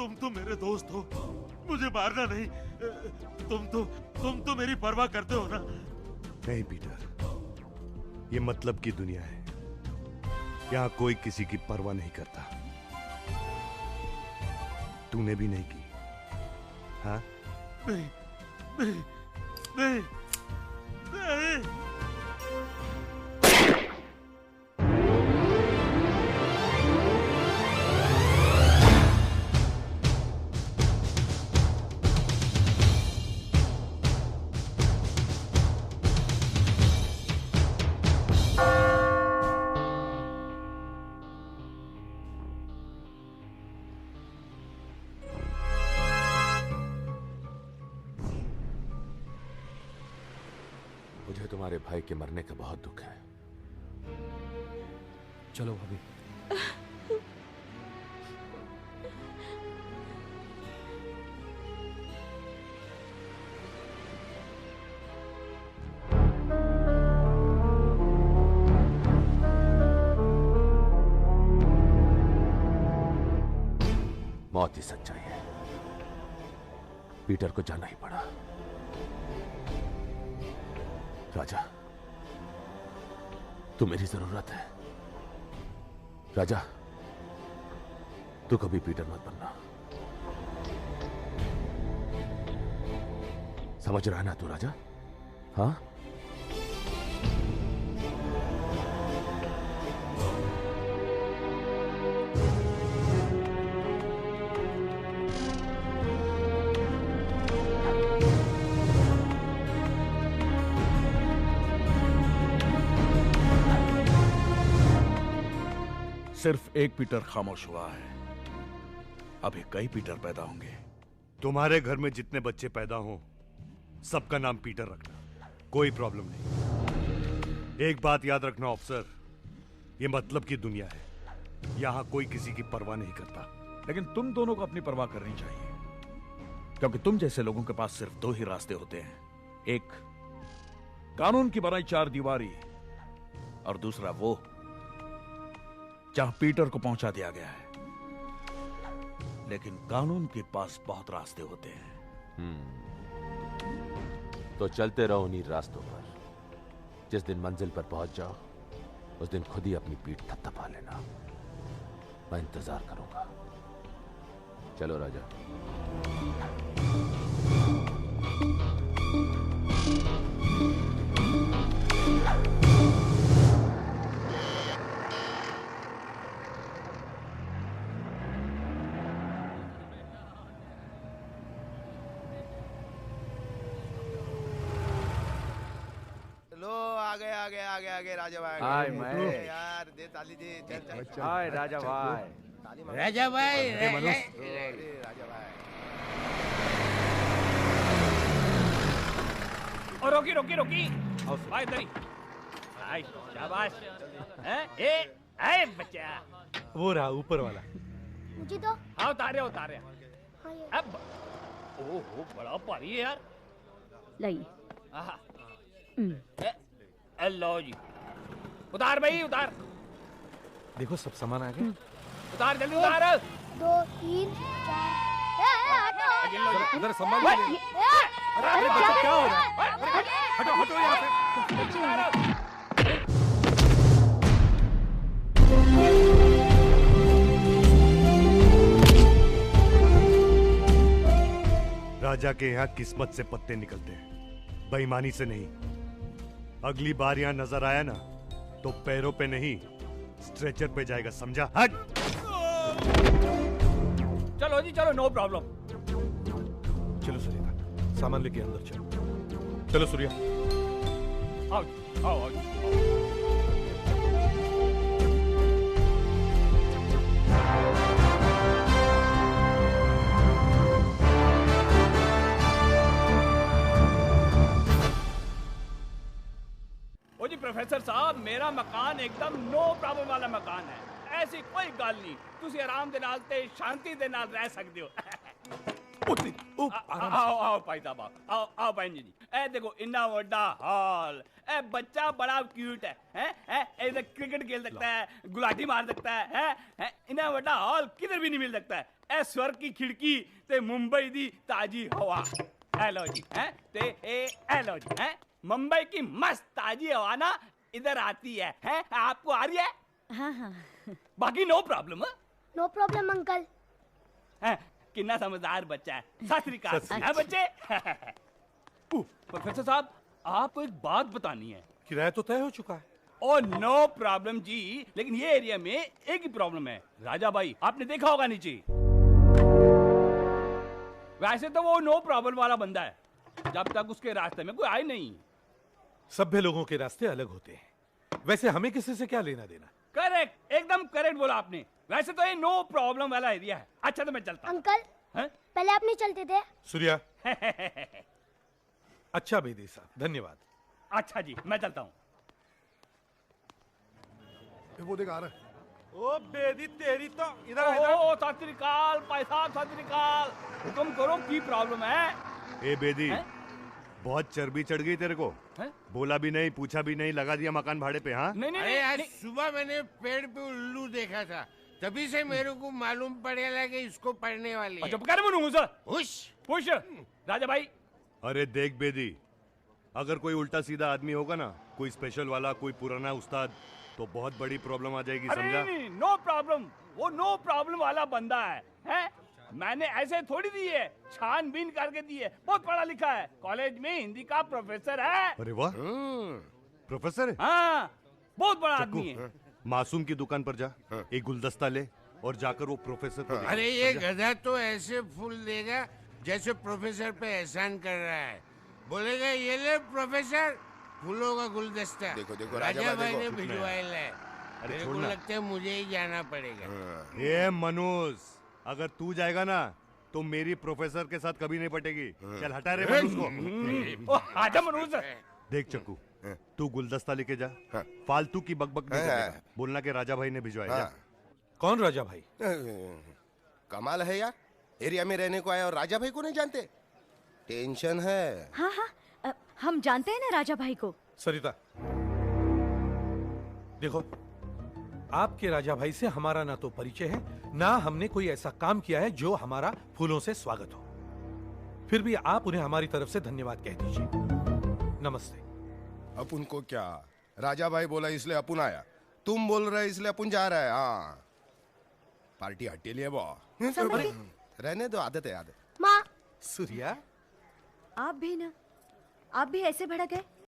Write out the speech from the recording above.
तुम तो मेरे दोस्त हो, मुझे मारना नहीं। तुम तो मेरी परवाह करते हो ना? नहीं पीटर, ये मतलब की दुनिया है, यहाँ कोई किसी की परवाह नहीं करता। तूने भी नहीं की, हाँ? नहीं नहीं नहीं नहीं। मुझे तुम्हारे भाई के मरने का बहुत दुख है। चलो भाभी। मौत ही सच्चाई है। पीटर को जाना ही पड़ा। राजा, तू मेरी जरूरत है। राजा, तू कभी पीटर मत बनना। समझ रहा है ना तू राजा? हाँ? सिर्फ एक पीटर खामोश हुआ है, अभी कई पीटर पैदा होंगे। तुम्हारे घर में जितने बच्चे पैदा हों, सबका नाम पीटर रखना, कोई प्रॉब्लम नहीं। एक बात याद रखना ऑफिसर, ये मतलब की दुनिया है, यहां कोई किसी की परवाह नहीं करता। लेकिन तुम दोनों को अपनी परवाह करनी चाहिए, क्योंकि तुम जैसे लोगों के पास सिर्फ दो ही रास्ते होते हैं। एक, कानून की बनाई चार दीवारी, और दूसरा वो जहां पीटर को पहुंचा दिया गया है। लेकिन कानून के पास बहुत रास्ते होते हैं। तो चलते रहो उन्हीं रास्तों पर। जिस दिन मंजिल पर पहुंच जाओ, उस दिन खुद ही अपनी पीठ थपथपा लेना। मैं इंतजार करूंगा। चलो राजा। आगे राजा भाई। हाय मैं यार दे ताली दे, चल चल। हाय राजा भाई। राजा भाई, राजा भाई। और रोकी रोकी रोकी भाई इधर ही। हाय शाबाश। हैं ए बच्चा, वो रहा ऊपर वाला। मुझे तो हाँ उतारे उतारे। हाँ ये अब ओहो बड़ा भारी है यार। लाइए। आहा लो जी, उतार भाई उतार। देखो सब सामान आ गया। उतार जल्दी उतार। 2 3 4 उधर संभाल लीजिए। अरे बच्चा क्या हो रहा है? हटो हटो यहाँ से। राजा के यहाँ किस्मत से पत्ते निकलते हैं, बेईमानी से नहीं। अगली बार यहाँ नजर आया ना तो पैरों पे नहीं स्ट्रेचर पे जाएगा, समझा? हट। चलो जी चलो, नो प्रॉब्लम। चलो सूर्या, सामान लेके अंदर चलो। चलो सूर्या। आओ आओ आओ। प्रोफेसर साहब, मेरा मकान एकदम नो प्रॉब्लम वाला मकान है। ऐसी कोई गल नहीं, तुसी आराम दे नाल ते शांति दे नाल रह सकदे हो। आओ आओ भाई साहब आओ आओ बहन जी ए देखो इन्ना वड्डा हॉल ए बच्चा बड़ा क्यूट है ऐसे क्रिकेट खेल सकता है गुलाटी मार सकता है इन्ना वड्डा हॉल किधर भी नहीं मिल सकता है ए स्वर्ग की खिड़की ते मुंबई दी ताजी हवा हेलो जी हैं ते ए लो जी हैं मुंबई की मस्त ताजी हवा ना इधर आती है आपको आ रही है हाँ हाँ बाकी no problem no problem uncle कितना समझदार बच्चा है सत श्री अकाल है बच्चे प्रोफेसर साहब आपको एक बात बतानी है किराया तो तय हो चुका है। ओ नो प्रॉब्लम जी लेकिन ये एरिया में एक ही प्रॉब्लम है राजा भाई आपने देखा होगा नीचे वैसे तो वो नो प्रॉब्लम वाला बंदा है जब तक उसके रास्ते में कोई आए नहीं। सभ्य लोगों के रास्ते अलग होते हैं। वैसे हमें किसी से क्या लेना देना? करेक्ट एकदम करेक्ट बोला आपने। वैसे तो ये नो प्रॉब्लम वाला एरिया है। अच्छा तो मैं चलता हूं। अंकल हैं? पहले आप नहीं चलते थे? सूर्या अच्छा बेदी साहब धन्यवाद। अच्छा जी मैं चलता हूँ। वो देख आ रहा है। ओ बेदी तेरी तो इधर ओ सत श्री अकाल भाई साहब सत श्री अकाल हुक्म करो की प्रॉब्लम है। ए बेदी बहुत चर्बी चढ़ गई तेरे को हैं? बोला भी नहीं पूछा भी नहीं लगा दिया मकान भाड़े पे। हाँ नहीं नहीं अरे नहीं, आज नहीं। सुबह मैंने पेड़ पे उल्लू देखा था तभी से मेरे को मालूम पड़ेगा कि इसको पढ़ने वाली है। अच्छा कर मुनू सर हुश खुश राजा भाई। अरे देख बेदी अगर कोई उल्टा सीधा आदमी होगा ना कोई स्पेशल वाला कोई पुराना उस्ताद तो बहुत बड़ी प्रॉब्लम आ जाएगी अरे समझा। नहीं नो प्रॉब्लम वो नो प्रॉब्लम वाला बंदा है मैंने ऐसे थोड़ी दी है छानबीन करके दी है बहुत पढ़ा लिखा है कॉलेज में हिंदी का प्रोफेसर है। अरे वाह प्रोफेसर है। हाँ बहुत बड़ा चक्कू, आदमी है। मासूम की दुकान पर जा एक गुलदस्ता ले और जाकर वो प्रोफेसर को दे। अरे ये गधा तो ऐसे फूल देगा जैसे प्रोफेसर पे एहसान कर रहा है। बोलेगा ये ले प्रोफेसर फूलों का गुलदस्ता। देखो, देखो, राजा राजा भाई भाई ने देखो। भिजवाया है। मेरे को छोड़ना। लगता है मुझे ही जाना पड़ेगा। ये मनुष अगर तू जाएगा ना तो मेरी प्रोफेसर के साथ कभी नहीं पटेगी। चल हटा रे मनुष को। ओ आजा मनोज देख चक्कू तू गुलदस्ता लेके जा फालतू की बकबक नहीं करेगा बोलना कि राजा भाई ने भिजवाया। जा। कौन राजा भाई? कमाल है यार एरिया में रहने को आया और राजा भाई को नहीं जानते। टेंशन है। हाँ हाँ हम जानते हैं ना राजा भाई को। सरिता देखो आपके राजा भाई से हमारा ना तो परिचय है ना हमने कोई ऐसा काम किया है जो हमारा फूलों से स्वागत हो। फिर भी आप उन्हें हमारी तरफ से धन्यवाद कह दीजिए। नमस्ते। अपन को क्या राजा भाई बोला इसलिए अपन आया तुम बोल रहे इसलिए अपन जा रहा है। हाँ पार्टी हटी लिए वो रहने दो आदत है आदत। माँ सूर्या आप भी ना आप भी ऐसे भड़क गए।